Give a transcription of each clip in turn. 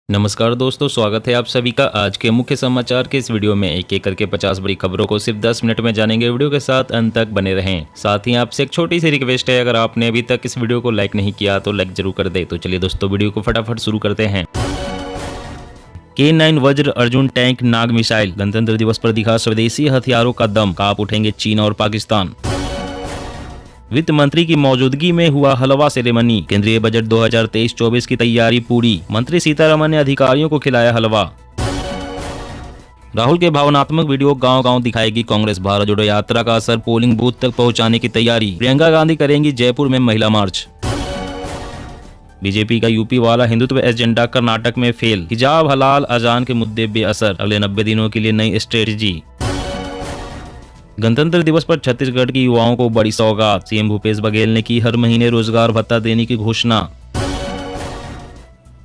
नमस्कार दोस्तों, स्वागत है आप सभी का आज के मुख्य समाचार के इस वीडियो में। एक एक करके 50 बड़ी खबरों को सिर्फ 10 मिनट में जानेंगे। वीडियो के साथ अंत तक बने रहें। साथ ही आपसे एक छोटी सी रिक्वेस्ट है, अगर आपने अभी तक इस वीडियो को लाइक नहीं किया तो लाइक जरूर कर दे। तो चलिए दोस्तों, वीडियो को फटाफट शुरू करते हैं। K9 वज्र अर्जुन टैंक नाग मिसाइल। गणतंत्र दिवस पर दिखा स्वदेशी हथियारों का दम, कांप उठेंगे चीन और पाकिस्तान। वित्त मंत्री की मौजूदगी में हुआ हलवा सेरेमनी। केंद्रीय बजट 2023-24 की तैयारी पूरी। मंत्री सीतारमण ने अधिकारियों को खिलाया हलवा। राहुल के भावनात्मक वीडियो गांव-गांव दिखाएगी कांग्रेस। भारत जोड़ो यात्रा का असर, पोलिंग बूथ तक पहुंचाने की तैयारी। प्रियंका गांधी करेंगी जयपुर में महिला मार्च। बीजेपी का यूपी वाला हिंदुत्व एजेंडा कर्नाटक में फेल। हिजाब, हलाल, अजान के मुद्दे बेअसर। अगले 90 दिनों के लिए नई स्ट्रेटजी। गणतंत्र दिवस पर छत्तीसगढ़ की युवाओं को बड़ी सौगात। सीएम भूपेश बघेल ने की हर महीने रोजगार भत्ता देने की घोषणा।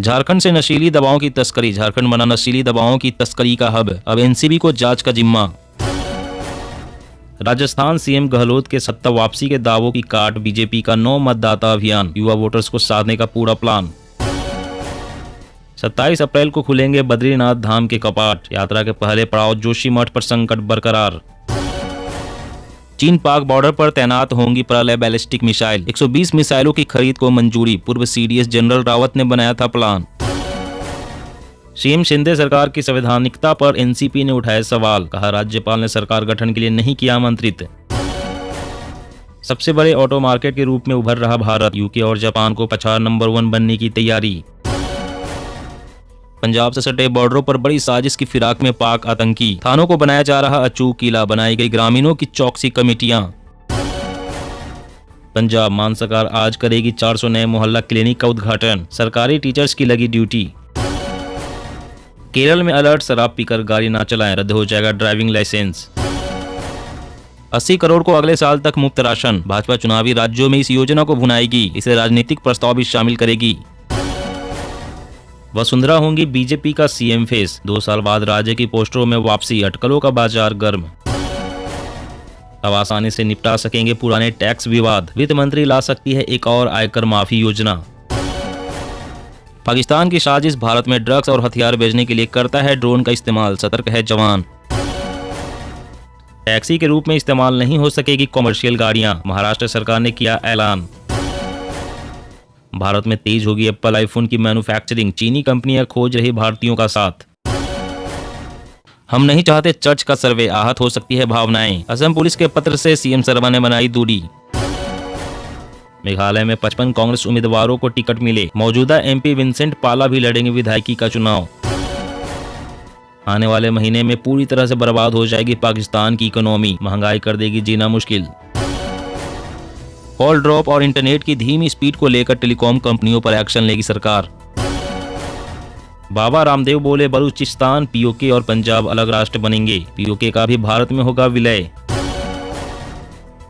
झारखंड से नशीली दवाओं की तस्करी। झारखंड बना नशीली दवाओं की तस्करी का हब। अब एनसीबी को जांच का जिम्मा। राजस्थान सीएम गहलोत के सत्ता वापसी के दावों की काट। बीजेपी का 9 मतदाता अभियान। युवा वोटर्स को साधने का पूरा प्लान। 27 अप्रैल को खुलेंगे बद्रीनाथ धाम के कपाट। यात्रा के पहले पड़ाव जोशीमठ पर संकट बरकरार। चीन पाक बॉर्डर पर तैनात होंगी प्रलय बैलिस्टिक मिसाइल। 120 मिसाइलों की खरीद को मंजूरी। पूर्व सीडीएस जनरल रावत ने बनाया था प्लान। सीएम शिंदे सरकार की संवैधानिकता पर एनसीपी ने उठाया सवाल। कहा राज्यपाल ने सरकार गठन के लिए नहीं किया आमंत्रित। सबसे बड़े ऑटो मार्केट के रूप में उभर रहा भारत। यूके और जापान को पछाड़ नंबर 1 बनने की तैयारी। पंजाब से सटे बॉर्डरों पर बड़ी साजिश की फिराक में पाक आतंकी। थानों को बनाया जा रहा अचूक किला। बनाई गई ग्रामीणों की चौकसी कमेटियां। पंजाब मान सरकार आज करेगी 400 नए मोहल्ला क्लिनिक का उद्घाटन। सरकारी टीचर्स की लगी ड्यूटी। केरल में अलर्ट, शराब पीकर गाड़ी ना चलाएं, रद्द हो जाएगा ड्राइविंग लाइसेंस। 80 करोड़ को अगले साल तक मुफ्त राशन। भाजपा चुनावी राज्यों में इस योजना को भुनाएगी। इसे राजनीतिक प्रस्ताव भी शामिल करेगी। वसुंधरा होंगी बीजेपी का सीएम फेस। 2 साल बाद राज्य की पोस्टरों में वापसी। अटकलों का बाजार गर्म। अब आसानी से निपटा सकेंगे पुराने टैक्स विवाद। वित्त मंत्री ला सकती है एक और आयकर माफी योजना। पाकिस्तान की साजिश। भारत में ड्रग्स और हथियार भेजने के लिए करता है ड्रोन का इस्तेमाल। सतर्क है जवान। टैक्सी के रूप में इस्तेमाल नहीं हो सकेगी कॉमर्शियल गाड़ियां। महाराष्ट्र सरकार ने किया ऐलान। भारत में तेज होगी एप्पल आईफोन की मैन्युफैक्चरिंग। चीनी कंपनियां खोज रही भारतीयों का साथ। हम नहीं चाहते चर्च का सर्वे, आहत हो सकती है भावनाएं। असम पुलिस के पत्र से सीएम शर्मा ने बनाई दूरी। मेघालय में 55 कांग्रेस उम्मीदवारों को टिकट मिले। मौजूदा एमपी विंसेंट पाला भी लड़ेंगे विधायकी का चुनाव। आने वाले महीने में पूरी तरह से बर्बाद हो जाएगी पाकिस्तान की इकोनॉमी। महंगाई कर देगी जीना मुश्किल। कॉल ड्रॉप और इंटरनेट की धीमी स्पीड को लेकर टेलीकॉम कंपनियों पर एक्शन लेगी सरकार। बाबा रामदेव बोले बलूचिस्तान, पीओके और पंजाब अलग राष्ट्र बनेंगे। पीओके का भी भारत में होगा विलय।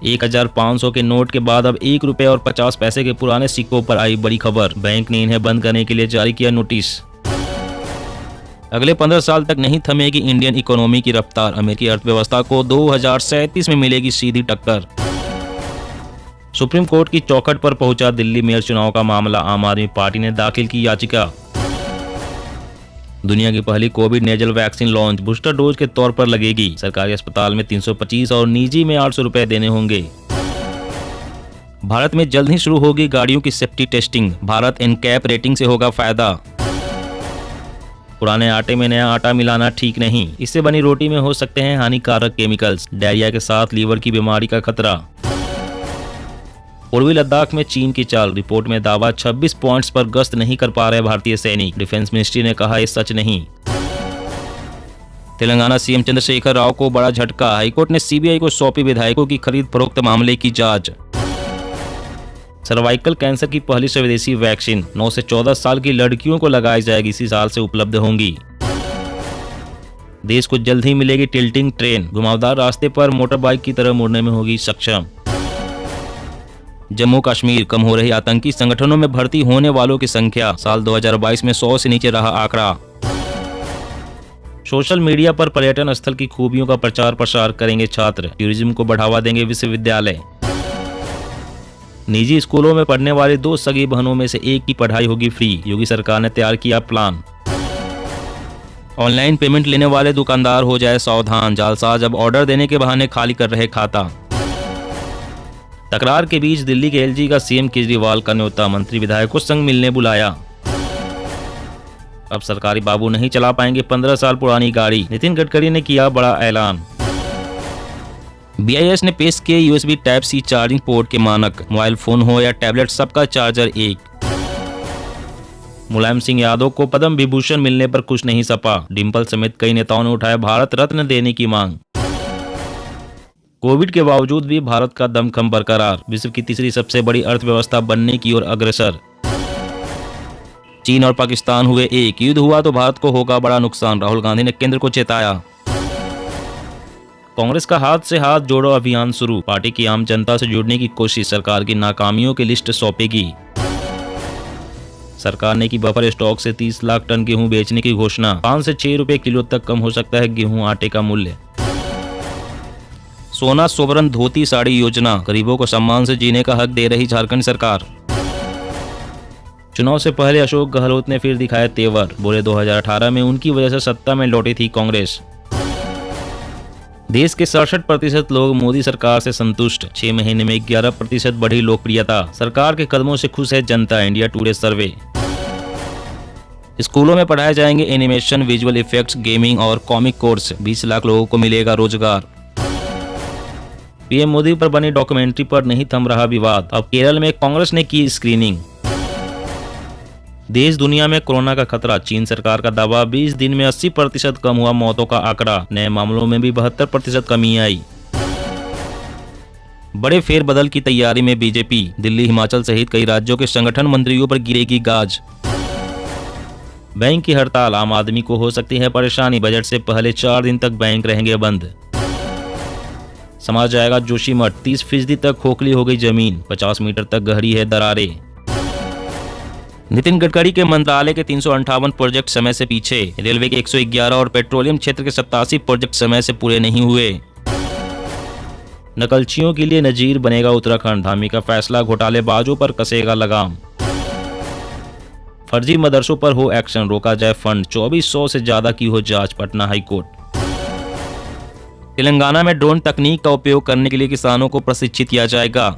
1500 के नोट के बाद अब 1 रुपए और 50 पैसे के पुराने सिक्कों पर आई बड़ी खबर। बैंक ने इन्हें बंद करने के लिए जारी किया नोटिस। अगले 15 साल तक नहीं थमेगी इंडियन इकोनॉमी की रफ्तार। अमेरिकी अर्थव्यवस्था को 2037 में मिलेगी सीधी टक्कर। सुप्रीम कोर्ट की चौखट पर पहुंचा दिल्ली मेयर चुनाव का मामला। आम आदमी पार्टी ने दाखिल की याचिका। दुनिया की पहली Covid nasal vaccine launch. Booster dose के तौर पर लगेगी। सरकारी अस्पताल में 325 और निजी में 800 रुपए देने होंगे। भारत में जल्द ही शुरू होगी गाड़ियों की safety testing. Bharat NCAP rating से होगा फायदा। पुराने आटे में नया आटा मिलाना ठीक नहीं। इससे बनी रोटी में हो सकते हैं हानिकारक केमिकल्स। डायरिया के साथ लीवर की बीमारी का खतरा। पूर्वी लद्दाख में चीन की चाल। रिपोर्ट में दावा 26 पॉइंट्स पर गश्त नहीं कर पा रहे भारतीय सैनिक। डिफेंस मिनिस्ट्री ने कहा ये सच नहीं। तेलंगाना सीएम चंद्रशेखर राव को बड़ा झटका। हाईकोर्ट ने सीबीआई को सौंपी विधायकों की खरीद फरोख्त मामले की जांच। सर्वाइकल कैंसर की पहली स्वदेशी वैक्सीन 9 से 14 साल की लड़कियों को लगाई जाएगी। इसी साल से उपलब्ध होंगी। देश को जल्द ही मिलेगी टिल्टिंग ट्रेन। घुमावदार रास्ते पर मोटर बाइक की तरह मुड़ने में होगी सक्षम। जम्मू कश्मीर। कम हो रही आतंकी संगठनों में भर्ती होने वालों की संख्या। साल 2022 में 100 से नीचे रहा आंकड़ा। सोशल मीडिया पर पर्यटन स्थल की खूबियों का प्रचार प्रसार करेंगे छात्र। टूरिज्म को बढ़ावा देंगे विश्वविद्यालय। निजी स्कूलों में पढ़ने वाली 2 सगी बहनों में से एक की पढ़ाई होगी फ्री। योगी सरकार ने तैयार किया प्लान। ऑनलाइन पेमेंट लेने वाले दुकानदार हो जाए सावधान, जालसाज अब ऑर्डर देने के बहाने खाली कर रहे खाता। तकरार के बीच दिल्ली के एलजी का सीएम केजरीवाल का न्योता, मंत्री विधायकों संग मिलने बुलाया। अब सरकारी बाबू नहीं चला पाएंगे 15 साल पुरानी गाड़ी, नितिन गडकरी ने किया बड़ा ऐलान। BIS ने पेश किए USB type C charging port के मानक, मोबाइल फोन हो या टैबलेट सबका चार्जर एक। मुलायम सिंह यादव को पद्म विभूषण मिलने पर कुछ नहीं सपा, डिम्पल समेत कई नेताओं ने उठाया भारत रत्न देने की मांग। कोविड के बावजूद भी भारत का दमखम बरकरार, विश्व की तीसरी सबसे बड़ी अर्थव्यवस्था बनने की ओर अग्रसर। चीन और पाकिस्तान हुए एक, युद्ध हुआ तो भारत को होगा बड़ा नुकसान, राहुल गांधी ने केंद्र को चेताया। कांग्रेस का हाथ से हाथ जोड़ो अभियान शुरू, पार्टी की आम जनता से जुड़ने की कोशिश, सरकार की नाकामियों की लिस्ट सौंपेगी। सरकार ने की बफर स्टॉक से 30 लाख टन गेहूं बेचने की घोषणा, 5 से 6 रुपए किलो तक कम हो सकता है गेहूं आटे का मूल्य। सोना सोवरन धोती साड़ी योजना, गरीबों को सम्मान से जीने का हक दे रही झारखंड सरकार। चुनाव से पहले अशोक गहलोत ने फिर दिखाया तेवर, बोले 2018 में उनकी वजह से सत्ता में लौटी थी कांग्रेस। देश के 67% लोग मोदी सरकार से संतुष्ट, 6 महीने में 11% बढ़ी लोकप्रियता, सरकार के कदमों से खुश है जनता, इंडिया टुडे सर्वे। स्कूलों में पढ़ाए जाएंगे एनिमेशन, विजुअल इफेक्ट्स, गेमिंग और कॉमिक कोर्स, 20 लाख लोगों को मिलेगा रोजगार। पीएम मोदी पर बनी डॉक्यूमेंट्री पर नहीं थम रहा विवाद, अब केरल में कांग्रेस ने की स्क्रीनिंग। देश दुनिया में कोरोना का खतरा, चीन सरकार का दावा, 20 दिन में 80% कम हुआ मौतों का आंकड़ा, नए मामलों में भी 72% कमी आई। बड़े फेरबदल की तैयारी में बीजेपी, दिल्ली हिमाचल सहित कई राज्यों के संगठन मंत्रियों पर गिरेगी गाज। बैंक की हड़ताल, आम आदमी को हो सकती है परेशानी, बजट से पहले 4 दिन तक बैंक रहेंगे बंद। समा जाएगा जोशीमठ, 30% तक खोखली हो गई जमीन, 50 मीटर तक गहरी है दरारें। नितिन गडकरी के मंत्रालय के 358 प्रोजेक्ट समय से पीछे, रेलवे के 111 और पेट्रोलियम क्षेत्र के 87 प्रोजेक्ट समय से पूरे नहीं हुए। नकलचियों के लिए नजीर बनेगा उत्तराखंड, धामी का फैसला घोटालेबाजों पर कसेगा लगाम। फर्जी मदरसों पर हो एक्शन, रोका जाए फंड, 2400 से ज्यादा की हो जांच, पटना हाईकोर्ट। तेलंगाना में ड्रोन तकनीक का उपयोग करने के लिए किसानों को प्रशिक्षित किया जाएगा।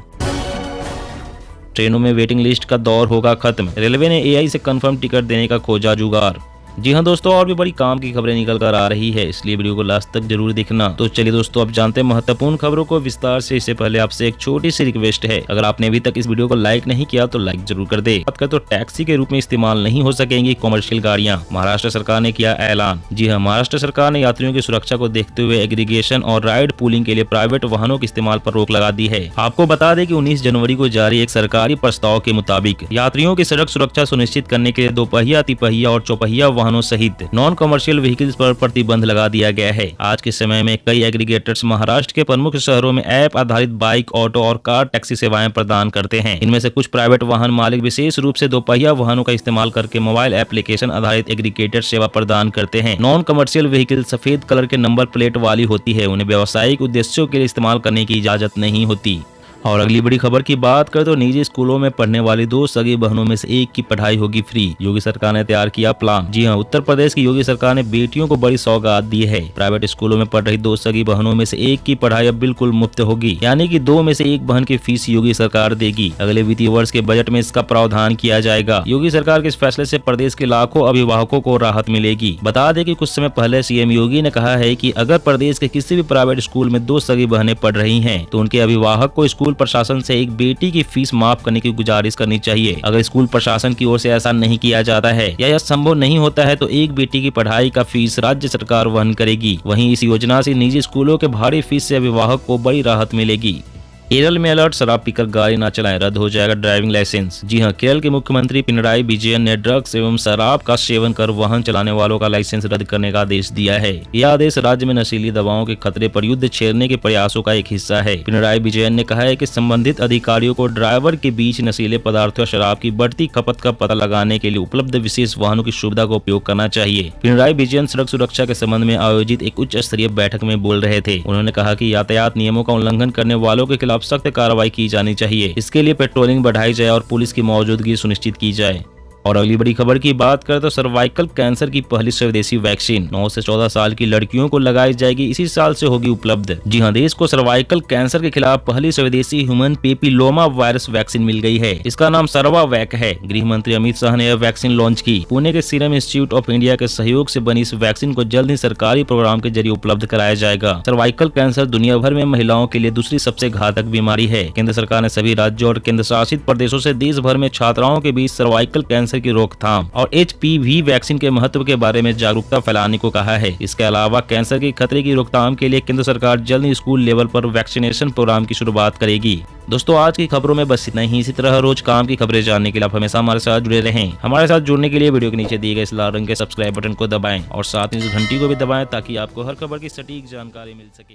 ट्रेनों में वेटिंग लिस्ट का दौर होगा खत्म, रेलवे ने AI से कंफर्म टिकट देने का खोजा जुगाड़। जी हाँ दोस्तों, और भी बड़ी काम की खबरें निकल कर आ रही है, इसलिए वीडियो को लास्ट तक जरूर देखना। तो चलिए दोस्तों, अब जानते हैं महत्वपूर्ण खबरों को विस्तार से। इससे पहले आपसे एक छोटी सी रिक्वेस्ट है, अगर आपने अभी तक इस वीडियो को लाइक नहीं किया तो लाइक जरूर कर दे। बात करें तो टैक्सी के रूप में इस्तेमाल नहीं हो सकेंगी कॉमर्शियल गाड़ियां, महाराष्ट्र सरकार ने किया ऐलान। जी हाँ, महाराष्ट्र सरकार ने यात्रियों की सुरक्षा को देखते हुए एग्रीगेशन और राइड पूलिंग के लिए प्राइवेट वाहनों के इस्तेमाल पर रोक लगा दी है। आपको बता दें कि 19 जनवरी को जारी एक सरकारी प्रस्ताव के मुताबिक यात्रियों की सड़क सुरक्षा सुनिश्चित करने के लिए 2 पहिया, तिपहिया और चौपहिया वाहनों सहित नॉन कमर्शियल व्हीकल्स पर प्रतिबंध लगा दिया गया है। आज के समय में कई एग्रीगेटर्स महाराष्ट्र के प्रमुख शहरों में ऐप आधारित बाइक, ऑटो और कार टैक्सी सेवाएं प्रदान करते हैं। इनमें से कुछ प्राइवेट वाहन मालिक विशेष रूप से 2 पहिया वाहनों का इस्तेमाल करके मोबाइल एप्लीकेशन आधारित एग्रीगेटर सेवा प्रदान करते हैं। नॉन कमर्शियल व्हीकल सफेद कलर के नंबर प्लेट वाली होती है, उन्हें व्यावसायिक उद्देश्यों के लिए इस्तेमाल करने की इजाजत नहीं होती। और अगली बड़ी खबर की बात करें तो निजी स्कूलों में पढ़ने वाली 2 सगी बहनों में से एक की पढ़ाई होगी फ्री, योगी सरकार ने तैयार किया प्लान। जी हाँ, उत्तर प्रदेश की योगी सरकार ने बेटियों को बड़ी सौगात दी है। प्राइवेट स्कूलों में पढ़ रही 2 सगी बहनों में से एक की पढ़ाई अब बिल्कुल मुफ्त होगी, यानी कि 2 में से 1 बहन की फीस योगी सरकार देगी। अगले वित्तीय वर्ष के बजट में इसका प्रावधान किया जाएगा। योगी सरकार के इस फैसले से प्रदेश के लाखों अभिभावकों को राहत मिलेगी। बता दें कि कुछ समय पहले सीएम योगी ने कहा है कि अगर प्रदेश के किसी भी प्राइवेट स्कूल में 2 सगी बहनें पढ़ रही हैं, तो उनके अभिभावक को स्कूल प्रशासन से एक बेटी की फीस माफ करने की गुजारिश करनी चाहिए। अगर स्कूल प्रशासन की ओर से ऐसा नहीं किया जाता है या यह संभव नहीं होता है तो एक बेटी की पढ़ाई का फीस राज्य सरकार वहन करेगी। वहीं इस योजना से निजी स्कूलों के भारी फीस से अभिभावक को बड़ी राहत मिलेगी। केरल में अलर्ट, शराब पीकर गाड़ी न चलाएं, रद्द हो जाएगा ड्राइविंग लाइसेंस। जी हां, केरल के मुख्यमंत्री पिनराई विजयन ने ड्रग्स एवं शराब का सेवन कर वाहन चलाने वालों का लाइसेंस रद्द करने का आदेश दिया है। यह आदेश राज्य में नशीली दवाओं के खतरे पर युद्ध छेड़ने के प्रयासों का एक हिस्सा है। पिनराई विजयन ने कहा है कि संबंधित अधिकारियों को ड्राइवर के बीच नशीले पदार्थों या शराब की बढ़ती खपत का पता लगाने के लिए उपलब्ध विशेष वाहनों की सुविधा का उपयोग करना चाहिए। पिनराई विजयन सड़क सुरक्षा के संबंध में आयोजित एक उच्च स्तरीय बैठक में बोल रहे थे। उन्होंने कहा कि यातायात नियमों का उल्लंघन करने वालों के खिलाफ सख्त कार्रवाई की जानी चाहिए। इसके लिए पेट्रोलिंग बढ़ाई जाए और पुलिस की मौजूदगी सुनिश्चित की जाए। और अगली बड़ी खबर की बात करें तो सर्वाइकल कैंसर की पहली स्वदेशी वैक्सीन 9 से 14 साल की लड़कियों को लगाई जाएगी, इसी साल से होगी उपलब्ध। जी हां, देश को सर्वाइकल कैंसर के खिलाफ पहली स्वदेशी ह्यूमन पेपिलोमा वायरस वैक्सीन मिल गई है। इसका नाम सर्वावैक है। गृह मंत्री अमित शाह ने यह वैक्सीन लॉन्च की। पुणे के सीरम इंस्टीट्यूट ऑफ इंडिया के सहयोग से बनी इस वैक्सीन को जल्द ही सरकारी प्रोग्राम के जरिए उपलब्ध कराया जाएगा। सर्वाइकल कैंसर दुनिया भर में महिलाओं के लिए दूसरी सबसे घातक बीमारी है। केंद्र सरकार ने सभी राज्यों और केंद्र शासित प्रदेशों से देश भर में छात्राओं के बीच सर्वाइकल कैंसर की रोकथाम और HPV वैक्सीन के महत्व के बारे में जागरूकता फैलाने को कहा है। इसके अलावा कैंसर के खतरे की रोकथाम के लिए केंद्र सरकार जल्द ही स्कूल लेवल पर वैक्सीनेशन प्रोग्राम की शुरुआत करेगी। दोस्तों, आज की खबरों में बस इतना ही। इसी तरह रोज काम की खबरें जानने के लिए आप हमेशा हमारे साथ जुड़े रहें। हमारे साथ जुड़ने के लिए वीडियो के नीचे दिए गए इस लाल रंग के सब्सक्राइब बटन को दबाएं और साथ ही इस घंटी को भी दबाएं ताकि आपको हर खबर की सटीक जानकारी मिल सके।